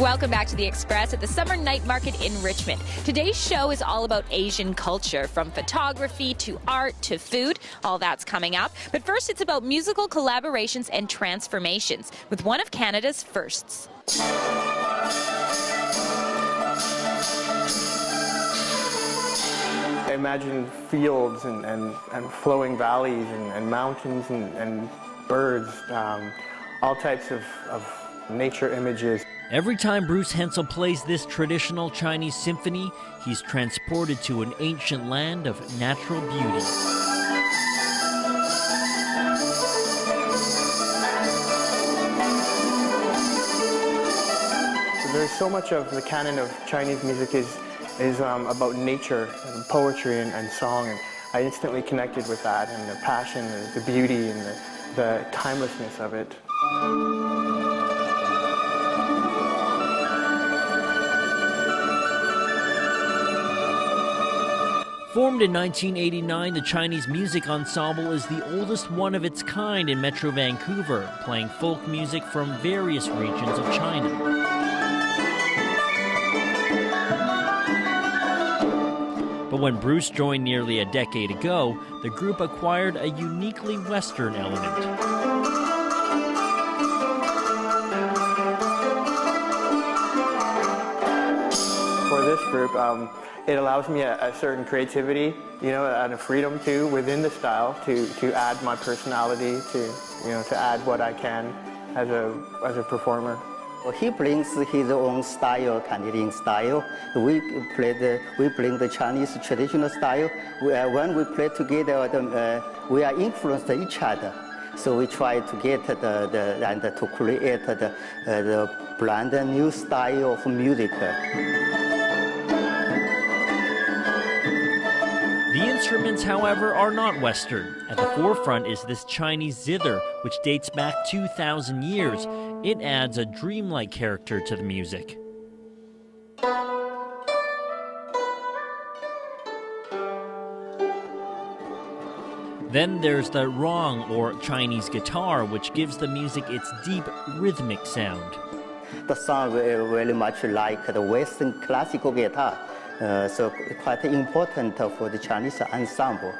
Welcome back to The Express at the Summer Night Market in Richmond. Today's show is all about Asian culture, from photography to art to food. All that's coming up. But first, it's about musical collaborations and transformations with one of Canada's firsts. I imagine fields and flowing valleys and mountains and birds, all types of nature images. Every time Bruce Hensel plays this traditional Chinese symphony, he's transported to an ancient land of natural beauty. There's so much of the canon of Chinese music is about nature and poetry and song, and I instantly connected with that and the passion, the beauty, and the timelessness of it. Formed in 1989, the Chinese Music Ensemble is the oldest one of its kind in Metro Vancouver, playing folk music from various regions of China. But when Bruce joined nearly a decade ago, the group acquired a uniquely Western element. For this group, it allows me a certain creativity, and a freedom too within the style to add my personality, to add what I can as a performer. He brings his own style, Canadian style. We bring the Chinese traditional style. When we play together, we are influenced each other. So we try to get and to create the brand new style of music. The instruments, however, are not Western. At the forefront is this Chinese zither, which dates back 2,000 years. It adds a dreamlike character to the music. Then there's the rong, or Chinese guitar, which gives the music its deep, rhythmic sound. The sound very much like the Western classical guitar. So quite important for the Chinese ensemble.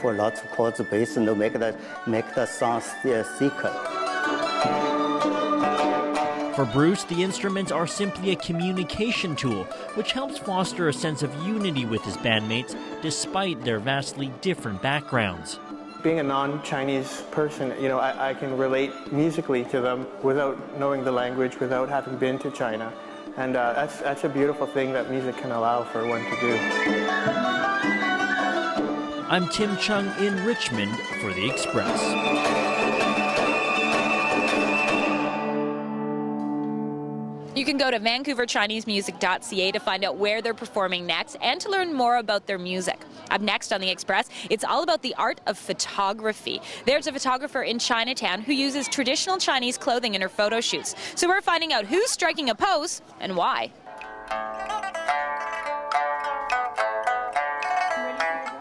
For lots of chords, bass, and make the sound thicker. For Bruce, the instruments are simply a communication tool, which helps foster a sense of unity with his bandmates, despite their vastly different backgrounds. Being a non-Chinese person, I can relate musically to them without knowing the language, without having been to China. And that's a beautiful thing that music can allow for one to do. I'm Tim Chung in Richmond for The Express. You can go to vancouverchinesemusic.ca to find out where they're performing next and to learn more about their music. Up next on The Express, it's all about the art of photography. There's a photographer in Chinatown who uses traditional Chinese clothing in her photo shoots. So we're finding out who's striking a pose and why.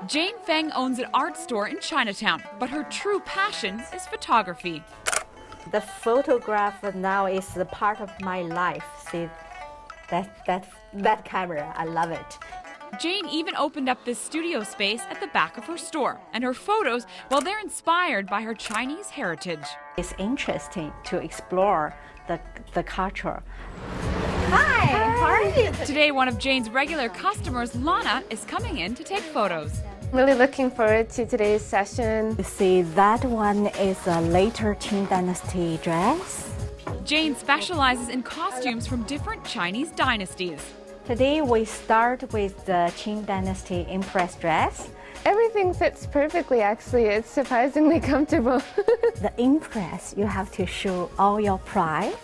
Jane Feng owns an art store in Chinatown, but her true passion is photography. The photograph now is a part of my life. See, that camera, I love it. Jane even opened up this studio space at the back of her store, and her photos, well, they're inspired by her Chinese heritage. It's interesting to explore the culture. Hi, how are you? Today, one of Jane's regular customers, Lana, is coming in to take photos. Really looking forward to today's session. You see, that one is a later Qing Dynasty dress. Jane specializes in costumes from different Chinese dynasties. Today we start with the Qing Dynasty Empress dress. Everything fits perfectly, actually. It's surprisingly comfortable. The Empress, you have to show all your pride.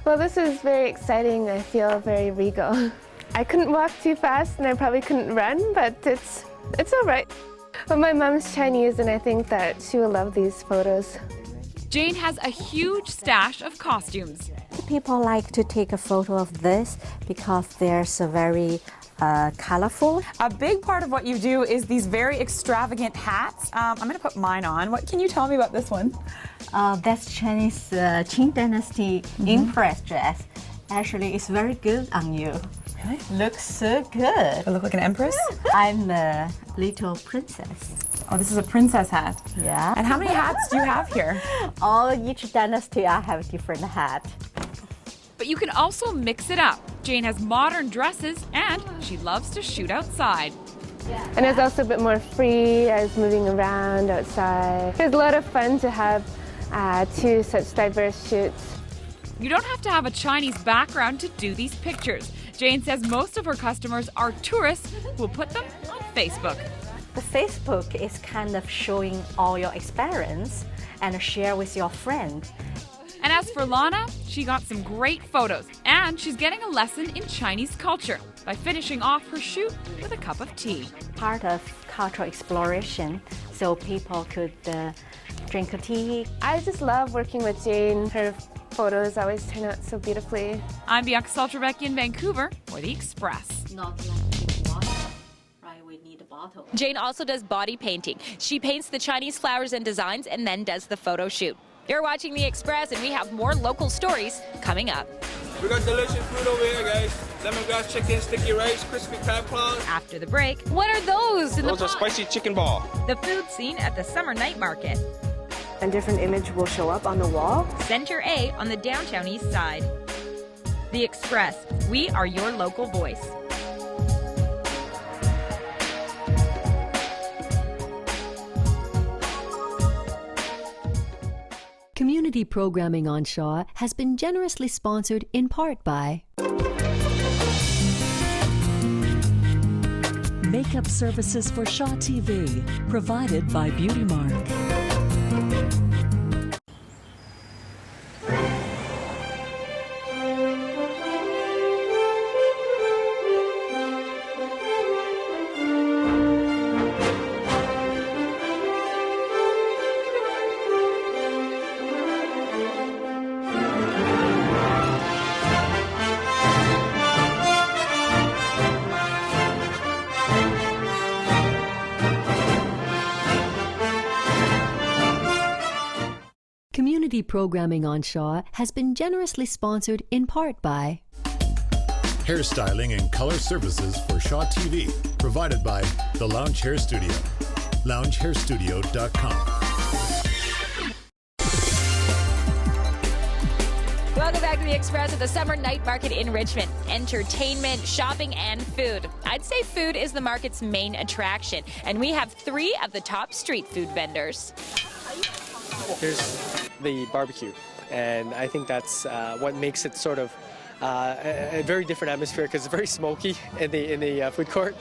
Well, this is very exciting. I feel very regal. I couldn't walk too fast and I probably couldn't run, but it's all right. But my mom's Chinese and I think that she will love these photos. Jane has a huge stash of costumes. People like to take a photo of this because there's a very colorful. A big part of what you do is these very extravagant hats. I'm going to put mine on. What can you tell me about this one? That's Chinese Qing Dynasty Empress dress. Actually, it's very good on you. Really? Looks so good. I look like an empress? I'm a little princess. Oh, this is a princess hat. Yeah. And how many hats do you have here? Each dynasty I have a different hat. But you can also mix it up. Jane has modern dresses and she loves to shoot outside. And it's also a bit more free as moving around outside. It's a lot of fun to have two such diverse shoots. You don't have to have a Chinese background to do these pictures. Jane says most of her customers are tourists who will put them on Facebook. The Facebook is kind of showing all your experience and share with your friend. And as for Lana, she got some great photos and she's getting a lesson in Chinese culture by finishing off her shoot with a cup of tea. Part of cultural exploration, so people could drink a tea. I just love working with Jane. Her photos always turn out so beautifully. I'm Bianca Saltrebecki in Vancouver for The Express. Not like water, right? We need a bottle. Jane also does body painting. She paints the Chinese flowers and designs and then does the photo shoot. You're watching The Express, and we have more local stories coming up. We got delicious food over here, guys. Lemongrass chicken, sticky rice, crispy crab claws. After the break, what are those in Those the are pot? spicy chicken ball. The food scene at the summer night market. A different image will show up on the wall. Center A on the downtown east side. The Express, we are your local voice. Community programming on Shaw has been generously sponsored in part by Makeup services for Shaw TV, provided by Beauty Mark. Community programming on Shaw has been generously sponsored in part by Hairstyling and color services for Shaw TV, provided by The Lounge Hair Studio, loungehairstudio.com. Welcome back to The Express at the Summer Night Market in Richmond. Entertainment, shopping, and food. I'd say food is the market's main attraction, and we have 3 of the top street food vendors. There's the barbecue, and I think that's what makes it sort of a very different atmosphere, because it's very smoky in the food court.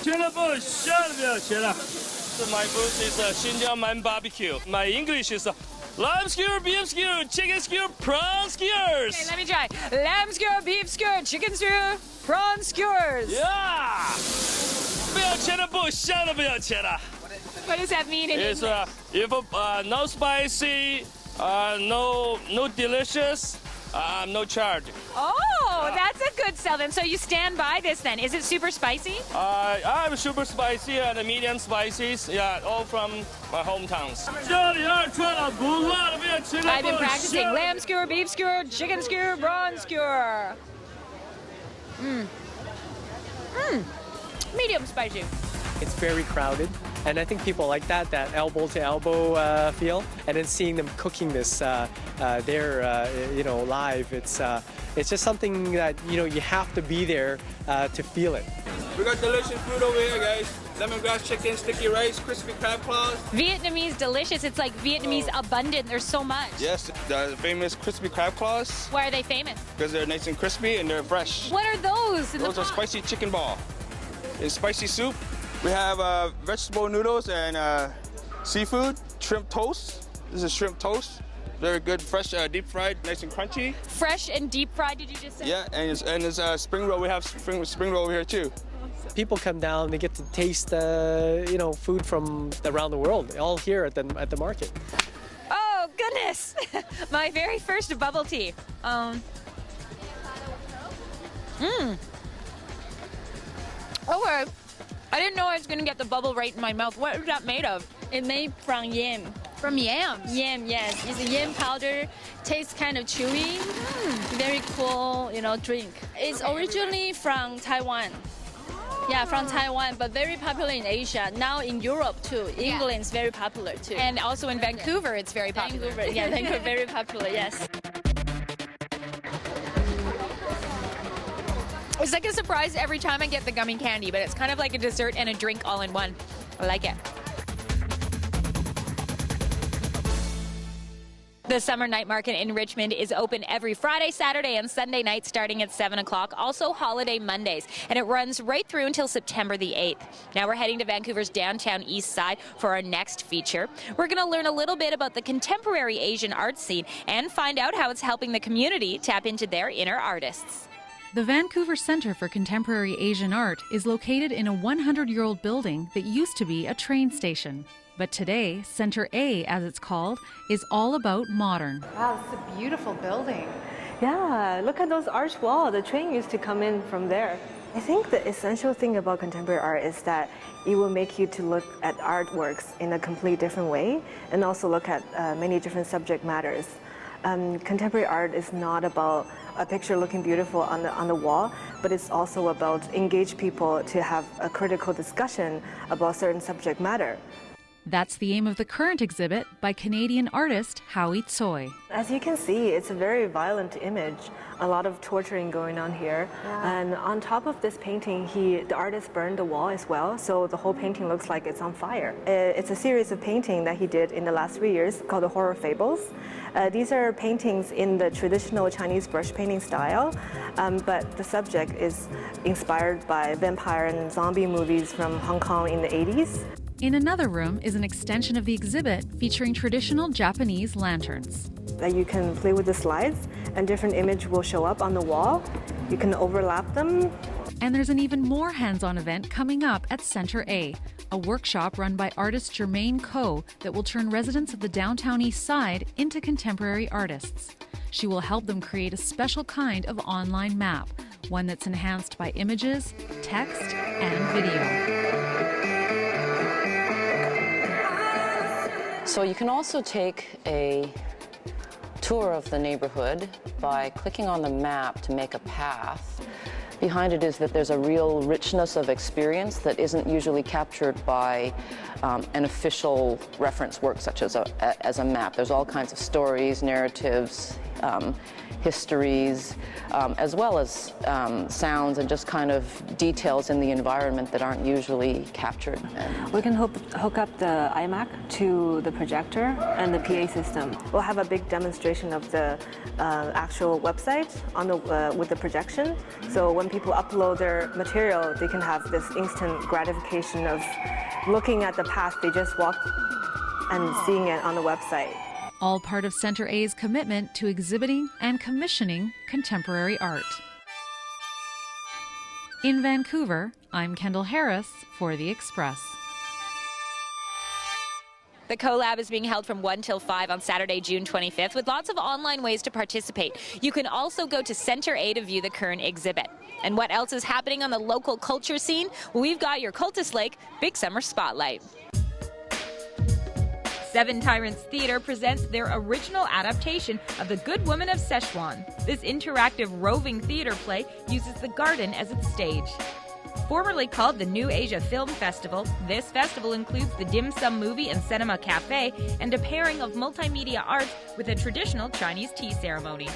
My booth is Xinjiang Man Barbecue. My English is lamb skewer, beef skewer, chicken skewer, prawn skewers. Okay, let me try. Lamb skewer, beef skewer, chicken skewer, prawn skewers. Yeah! 不要钱的不香的不要钱的。 What does that mean in English? If no spicy, no delicious, no charge. Oh, that's a good sell then. So you stand by this then. Is it super spicy? I'm super spicy and medium spices. Yeah, all from my hometowns. I've been practicing lamb skewer, beef skewer, chicken skewer, prawn skewer. Medium spicy. It's very crowded, and I think people like that elbow to elbow feel. And then seeing them cooking this there, live, it's just something that you have to be there to feel it. We got delicious food over here, guys. Lemongrass chicken, sticky rice, crispy crab claws. Vietnamese delicious. It's like Vietnamese abundant. There's so much. Yes, the famous crispy crab claws. Why are they famous? Because they're nice and crispy and they're fresh. What are those? Those are spicy chicken ball. It's spicy soup. We have vegetable noodles and seafood, shrimp toast. This is shrimp toast. Very good, fresh, deep fried, nice and crunchy. Fresh and deep fried, did you just say? Yeah, and it's spring roll. We have spring roll over here too. People come down, they get to taste food from around the world, all here at the market. Oh goodness! My very first bubble tea. Oh, I didn't know I was gonna get the bubble right in my mouth. What is that made of? It's made from yam. From yam? Yam, yes. It's a yam powder. Tastes kind of chewy. Very cool, drink. It's originally from Taiwan. Yeah, from Taiwan, but very popular in Asia. Now in Europe too. England is very popular too. And also in Vancouver, it's very popular. Vancouver, very popular, yes. It's like a surprise every time I get the gummy candy, but it's kind of like a dessert and a drink all in one. I like it. The Summer Night Market in Richmond is open every Friday, Saturday, and Sunday night starting at 7 o'clock, also holiday Mondays, and it runs right through until September the 8th. Now we're heading to Vancouver's downtown east side for our next feature. We're going to learn a little bit about the contemporary Asian art scene and find out how it's helping the community tap into their inner artists. The Vancouver Centre for Contemporary Asian Art is located in a 100-year-old building that used to be a train station. But today, Centre A, as it's called, is all about modern. Wow, it's a beautiful building. Yeah, look at those arch walls. The train used to come in from there. I think the essential thing about contemporary art is that it will make you to look at artworks in a completely different way and also look at many different subject matters. Contemporary art is not about a picture looking beautiful on the wall, but it's also about engage people to have a critical discussion about certain subject matter. That's the aim of the current exhibit by Canadian artist Howie Tsoi. As you can see, it's a very violent image. A lot of torturing going on here. Yeah. And on top of this painting, the artist burned the wall as well, so the whole painting looks like it's on fire. It's a series of paintings that he did in the last 3 years called the Horror Fables. These are paintings in the traditional Chinese brush painting style, but the subject is inspired by vampire and zombie movies from Hong Kong in the 80s. In another room is an extension of the exhibit featuring traditional Japanese lanterns. That you can play with the slides and different images will show up on the wall. You can overlap them. And there's an even more hands-on event coming up at Centre A, a workshop run by artist Germaine Coe that will turn residents of the downtown east side into contemporary artists. She will help them create a special kind of online map, one that's enhanced by images, text, and video. So you can also take a tour of the neighborhood by clicking on the map to make a path. Behind it is that there's a real richness of experience that isn't usually captured by an official reference work such as a map. There's all kinds of stories, narratives, histories, as well as sounds and just kind of details in the environment that aren't usually captured. We can hook up the iMac to the projector and the PA system. We'll have a big demonstration of the actual website on with the projection. So when people upload their material, they can have this instant gratification of looking at the path they just walked and seeing it on the website. All part of Centre A's commitment to exhibiting and commissioning contemporary art. In Vancouver, I'm Kendall Harris for The Express. The collab is being held from 1 till 5 on Saturday, June 25th, with lots of online ways to participate. You can also go to Centre A to view the current exhibit. And what else is happening on the local culture scene? Well, we've got your Cultus Lake Big Summer Spotlight. Seven Tyrants Theatre presents their original adaptation of The Good Woman of Szechuan. This interactive roving theatre play uses the garden as its stage. Formerly called the New Asia Film Festival, this festival includes the Dim Sum Movie and Cinema Cafe and a pairing of multimedia arts with a traditional Chinese tea ceremony.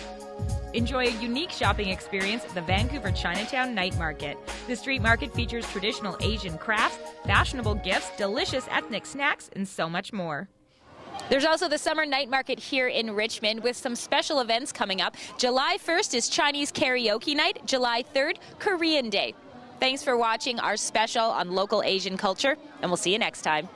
Enjoy a unique shopping experience at the Vancouver Chinatown Night Market. The street market features traditional Asian crafts, fashionable gifts, delicious ethnic snacks, and so much more. There's also the Summer Night Market here in Richmond with some special events coming up. July 1st is Chinese Karaoke Night, July 3rd, Korean Day. Thanks for watching our special on local Asian culture, and we'll see you next time.